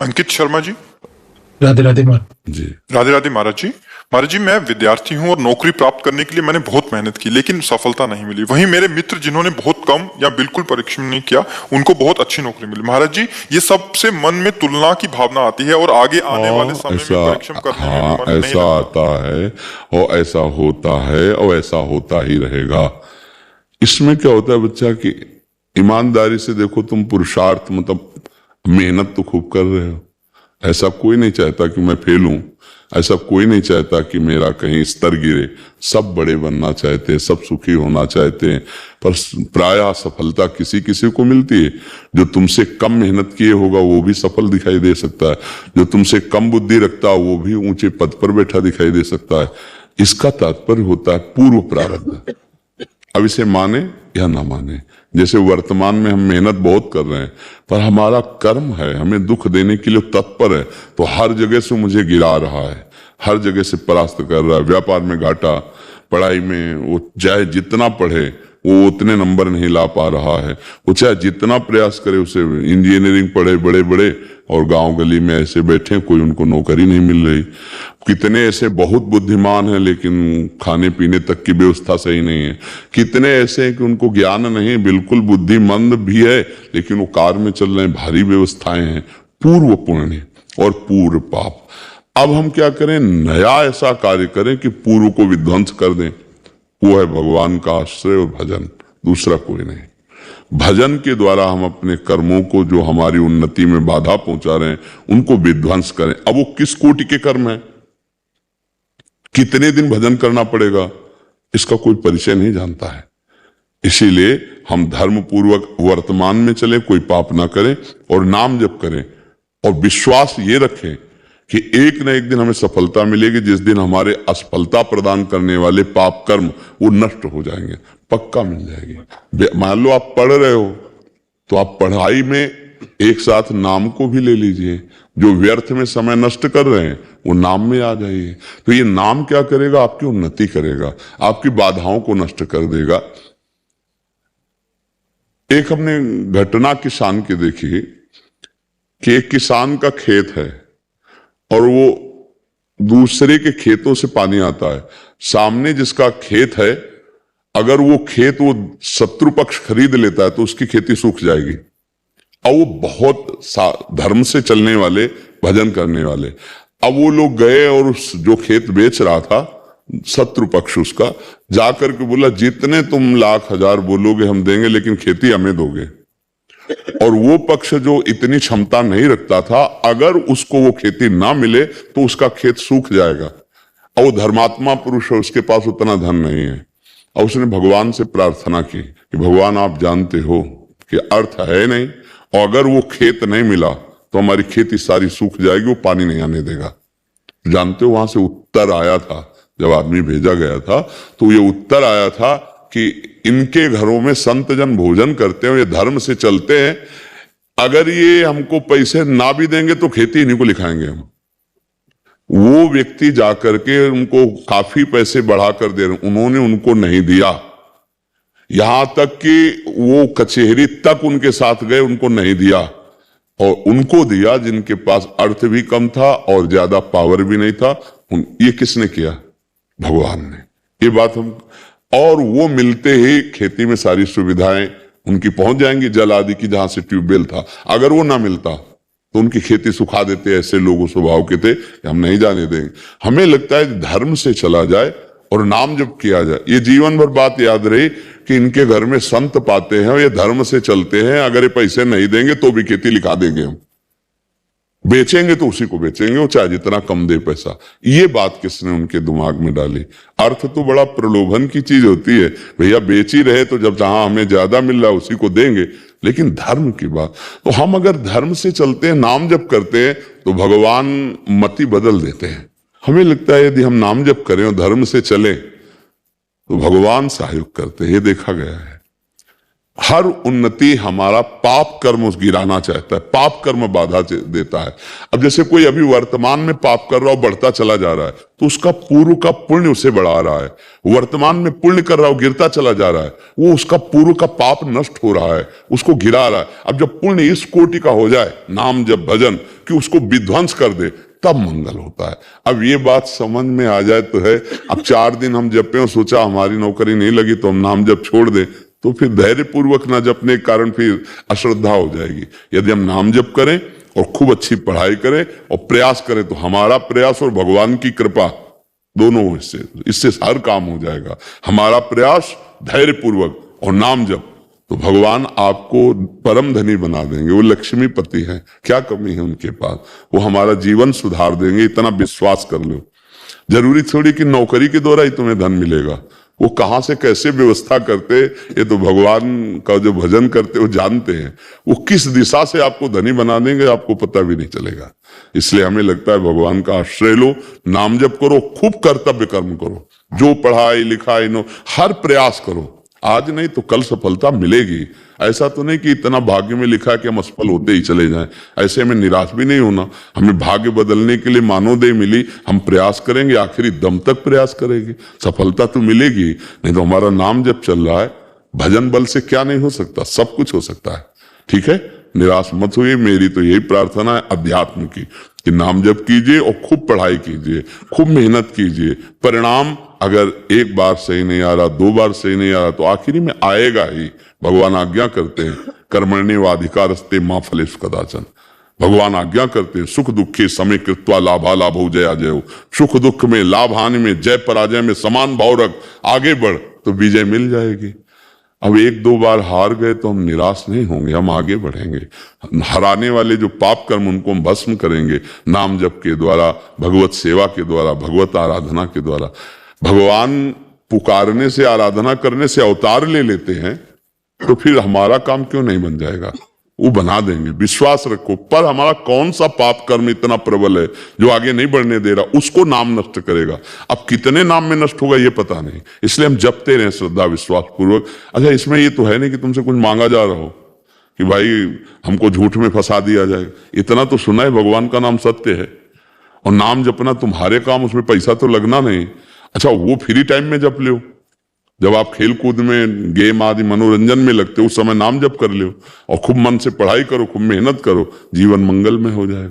अंकित शर्मा जी। राधे राधे महाराज जी राधे राधे महाराज जी। महाराज जी, मैं विद्यार्थी हूँ और नौकरी प्राप्त करने के लिए मैंने बहुत मेहनत की, लेकिन सफलता नहीं मिली। वहीं मेरे मित्र जिन्होंने बहुत कम या बिल्कुल परिश्रम नहीं किया, उनको बहुत अच्छी नौकरी मिली। महाराज जी, ये सबसे मन में तुलना की भावना आती है और आगे आने वाले समय में परिश्रम करने में भी मन नहीं ऐसा लगता। आता है और ऐसा होता है और ऐसा होता ही रहेगा। इसमें क्या होता है बच्चा कि ईमानदारी से देखो, तुम पुरुषार्थ मतलब मेहनत तो खूब कर रहे हो। ऐसा कोई नहीं चाहता कि मैं फेल हूं, ऐसा कोई नहीं चाहता कि मेरा कहीं स्तर गिरे। सब बड़े बनना चाहते हैं, सब सुखी होना चाहते हैं, पर प्रायः सफलता किसी किसी को मिलती है। जो तुमसे कम मेहनत किए होगा वो भी सफल दिखाई दे सकता है, जो तुमसे कम बुद्धि रखता है वो भी ऊंचे पद पर बैठा दिखाई दे सकता है। इसका तात्पर्य होता है पूर्व प्रारब्ध। अब इसे माने या ना माने, जैसे वर्तमान में हम मेहनत बहुत कर रहे हैं, पर हमारा कर्म है हमें दुख देने के लिए तत्पर है, तो हर जगह से मुझे गिरा रहा है, हर जगह से परास्त कर रहा है। व्यापार में घाटा, पढ़ाई में वो चाहे जितना पढ़े वो उतने नंबर नहीं ला पा रहा है, वो चाहे जितना प्रयास करे, उसे इंजीनियरिंग पढ़े बड़े बड़े और गांव गली में ऐसे बैठे, कोई उनको नौकरी नहीं मिल रही। कितने ऐसे बहुत बुद्धिमान हैं लेकिन खाने पीने तक की व्यवस्था सही नहीं है। कितने ऐसे हैं कि उनको ज्ञान नहीं, बिल्कुल बुद्धिमंद भी है लेकिन वो कार में चल रहे हैं, भारी व्यवस्थाएं हैं। पूर्व पुण्य और पूर्व पाप। अब हम क्या करें, नया ऐसा कार्य करें कि पूर्व को विध्वंस कर दें। वो है भगवान का आश्रय और भजन, दूसरा कोई नहीं। भजन के द्वारा हम अपने कर्मों को, जो हमारी उन्नति में बाधा पहुंचा रहे हैं, उनको विध्वंस करें। अब वो किस कोटि के कर्म है, कितने दिन भजन करना पड़ेगा, इसका कोई परिचय नहीं जानता है। इसीलिए हम धर्म पूर्वक वर्तमान में चले, कोई पाप ना करें और नाम जप करें और विश्वास ये रखें कि एक न एक दिन हमें सफलता मिलेगी, जिस दिन हमारे असफलता प्रदान करने वाले पाप कर्म वो नष्ट हो जाएंगे, पक्का मिल जाएगी। मान लो आप पढ़ रहे हो तो आप पढ़ाई में एक साथ नाम को भी ले लीजिए। जो व्यर्थ में समय नष्ट कर रहे हैं वो नाम में आ जाइए। तो ये नाम क्या करेगा, आपकी उन्नति करेगा, आपकी बाधाओं को नष्ट कर देगा। एक हमने घटना किसान की देखी कि एक किसान का खेत है और वो दूसरे के खेतों से पानी आता है। सामने जिसका खेत है, अगर वो खेत वो शत्रु पक्ष खरीद लेता है तो उसकी खेती सूख जाएगी। और वो बहुत धर्म से चलने वाले, भजन करने वाले, अब वो लोग गए और उस जो खेत बेच रहा था शत्रु पक्ष, उसका जाकर के बोला, जितने तुम लाख हजार बोलोगे हम देंगे, लेकिन खेती हमें दोगे। और वो पक्ष जो इतनी क्षमता नहीं रखता था, अगर उसको वो खेती ना मिले तो उसका खेत सूख जाएगा। और वो धर्मात्मा पुरुष है, उसके पास उतना धन नहीं है। और उसने भगवान से प्रार्थना की कि भगवान आप जानते हो कि अर्थ है नहीं, और अगर वो खेत नहीं मिला तो हमारी खेती सारी सूख जाएगी, वो पानी नहीं आने देगा। जानते हो वहां से उत्तर आया था, जब आदमी भेजा गया था तो ये उत्तर आया था कि इनके घरों में संत जन भोजन करते हैं, ये धर्म से चलते हैं, अगर ये हमको पैसे ना भी देंगे तो खेती इन्हीं को लिखाएंगे हम। वो व्यक्ति जाकर के उनको काफी पैसे बढ़ा कर दे रहे, उन्होंने उनको नहीं दिया। यहां तक कि वो कचहरी तक उनके साथ गए, उनको नहीं दिया। और उनको दिया जिनके पास अर्थ भी कम था और ज्यादा पावर भी नहीं था। ये किसने किया? भगवान ने। ये बात हम, और वो मिलते ही खेती में सारी सुविधाएं उनकी पहुंच जाएंगी, जल आदि की, जहां से ट्यूबवेल था। अगर वो ना मिलता तो उनकी खेती सुखा देते। ऐसे लोगों स्वभाव के थे कि हम नहीं जाने देंगे। हमें लगता है धर्म से चला जाए और नाम जब किया जाए। ये जीवन भर बात याद रही कि इनके घर में संत पाते हैं और ये धर्म से चलते हैं, अगर ये पैसे नहीं देंगे तो भी खेती लिखा देंगे हम, बेचेंगे तो उसी को बेचेंगे, वो चाहे जितना कम दे पैसा। ये बात किसने उनके दिमाग में डाली? अर्थ तो बड़ा प्रलोभन की चीज होती है, भैया बेच ही रहे तो जब जहां हमें ज्यादा मिल रहा है उसी को देंगे। लेकिन धर्म की बात, तो हम अगर धर्म से चलते हैं, नाम जप करते हैं, तो भगवान मति बदल देते हैं। हमें लगता है यदि हम नाम जप करें और धर्म से चले तो भगवान सहयोग करते हैं, ये देखा गया है। हर उन्नति हमारा पाप कर्म उस गिराना चाहता है, पाप कर्म बाधा देता है। अब जैसे कोई अभी वर्तमान में पाप कर रहा हो, बढ़ता चला जा रहा है, तो उसका पूर्व का पुण्य उसे बढ़ा रहा है। वर्तमान में पुण्य कर रहा हो, गिरता चला जा रहा है, वो उसका पूर्व का पाप नष्ट हो रहा है, उसको गिरा रहा है। अब जब पुण्य इस कोटि का हो जाए, नाम जब भजन, कि उसको विध्वंस कर दे, तब मंगल होता है। अब ये बात समझ में आ जाए तो है। अब 4 दिन हम जपे और सोचा हमारी नौकरी नहीं लगी तो हम नाम जप छोड़ दें, तो फिर धैर्य पूर्वक ना जपने के कारण फिर अश्रद्धा हो जाएगी। यदि हम नाम जप करें और खूब अच्छी पढ़ाई करें और प्रयास करें, तो हमारा प्रयास और भगवान की कृपा दोनों इससे हर काम हो जाएगा। हमारा प्रयास धैर्य पूर्वक और नाम जप, तो भगवान आपको परम धनी बना देंगे। वो लक्ष्मीपति हैं, क्या कमी है उनके पास, वो हमारा जीवन सुधार देंगे, इतना विश्वास कर लो। जरूरी थोड़ी कि नौकरी के द्वारा ही तुम्हें धन मिलेगा, वो कहां से कैसे व्यवस्था करते, ये तो भगवान का जो भजन करते वो जानते हैं। वो किस दिशा से आपको धनी बना देंगे आपको पता भी नहीं चलेगा। इसलिए हमें लगता है भगवान का आश्रय लो, नाम जप करो, खूब कर्तव्य कर्म करो, जो पढ़ाई लिखाई नो हर प्रयास करो। आज नहीं तो कल सफलता मिलेगी। ऐसा तो नहीं कि इतना भाग्य में लिखा है कि हम असफल होते ही चले जाएं। ऐसे में निराश भी नहीं होना। हमें भाग्य बदलने के लिए मानवदेह मिली, हम प्रयास करेंगे, आखिरी दम तक प्रयास करेंगे, सफलता तो मिलेगी। नहीं तो हमारा नाम जब चल रहा है, भजन बल से क्या नहीं हो सकता, सब कुछ हो सकता है। ठीक है, निराश मत होइए। मेरी तो यही प्रार्थना है अध्यात्म की, कि नाम जप कीजिए और खूब पढ़ाई कीजिए, खूब मेहनत कीजिए। परिणाम अगर एक बार सही नहीं आ रहा, 2 बार सही नहीं आ रहा, तो आखिरी में आएगा ही। भगवान आज्ञा करते हैं, कर्मण्येवाधिकारस्ते मा फलेषु कदाचन। भगवान आज्ञा करते हैं, सुख दुखे समय कृत्वा लाभा लाभो जया जयो। सुख दुख में, लाभ हानि में, जय पराजय में समान भाव रख, आगे बढ़ तो विजय मिल जाएगी। अब 1-2 बार हार गए तो हम निराश नहीं होंगे, हम आगे बढ़ेंगे। हराने वाले जो पाप कर्म उनको हम भस्म करेंगे, नाम जप के द्वारा, भगवत सेवा के द्वारा, भगवत आराधना के द्वारा। भगवान पुकारने से, आराधना करने से अवतार ले लेते हैं, तो फिर हमारा काम क्यों नहीं बन जाएगा? वो बना देंगे, विश्वास रखो। पर हमारा कौन सा पाप कर्म इतना प्रबल है जो आगे नहीं बढ़ने दे रहा, उसको नाम नष्ट करेगा। अब कितने नाम में नष्ट होगा ये पता नहीं, इसलिए हम जपते रहे श्रद्धा विश्वास पूर्वक। अच्छा, इसमें ये तो है नहीं कि तुमसे कुछ मांगा जा रहा हो कि भाई हमको झूठ में फंसा दिया जाए। इतना तो सुना है भगवान का नाम सत्य है, और नाम जपना तुम्हारे काम, उसमें पैसा तो लगना नहीं। अच्छा, वो फ्री टाइम में जप लो, जब आप खेल कूद में, गेम आदि मनोरंजन में लगते हो, उस समय नाम जप कर लो और खूब मन से पढ़ाई करो, खूब मेहनत करो, जीवन मंगल में हो जाएगा।